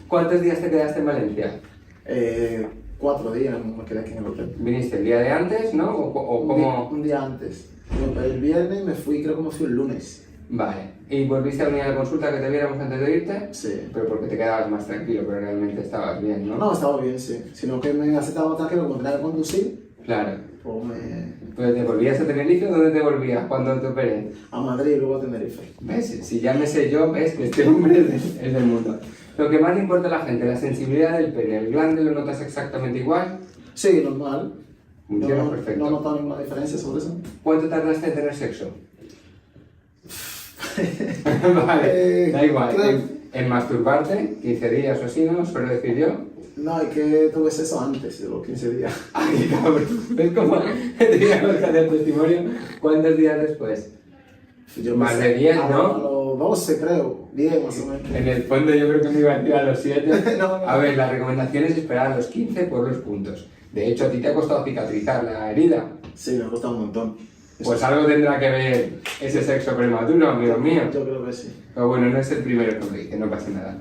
¿Cuántos días te quedaste en Valencia? 4 días me quedé aquí en el hotel. ¿Viniste el día de antes, no? ¿O cómo? Un día antes. El viernes me fui, creo que me fui el lunes. Vale. ¿Y volviste a venir a la consulta que te viéramos antes de irte? Sí. Pero porque te quedabas más tranquilo, pero realmente estabas bien, ¿no? No, estaba bien, sí. Sino que me aceptaba ataque como tenía que conducir, Claro. pues Pues te volvías a Tenerife, ¿dónde te volvías cuando te operé? a Madrid y luego a Tenerife. ¿Ves? Si ya me sé yo, ves que este hombre es del mundo. Lo que más le importa a la gente, la sensibilidad del pene. ¿El glande lo notas exactamente igual? Sí, normal. Funciona No, perfecto. no he notado ninguna diferencia sobre eso. ¿Cuánto tardaste en tener sexo? Vale, da igual. creo- En masturbarte, 15 días o así, ¿no? Suelo decir yo. No, es que tuve eso antes de los 15 días. ¡Ay, qué cabrón! ¿Ves cómo teníamos que hacer testimonio? ¿Cuántos días después? Más de 10, a ¿no? los 12 creo, 10 más o menos. En el fondo yo creo que me iba a tirar a los 7. No. A ver, la recomendación es esperar a los 15 por los puntos. De hecho, a ti te ha costado cicatrizar la herida. Sí, me ha costado un montón. Pues algo tendrá que ver ese sexo prematuro, amigo mío. Yo creo que sí. Pero bueno, no es el primero que me dice, no pasa nada.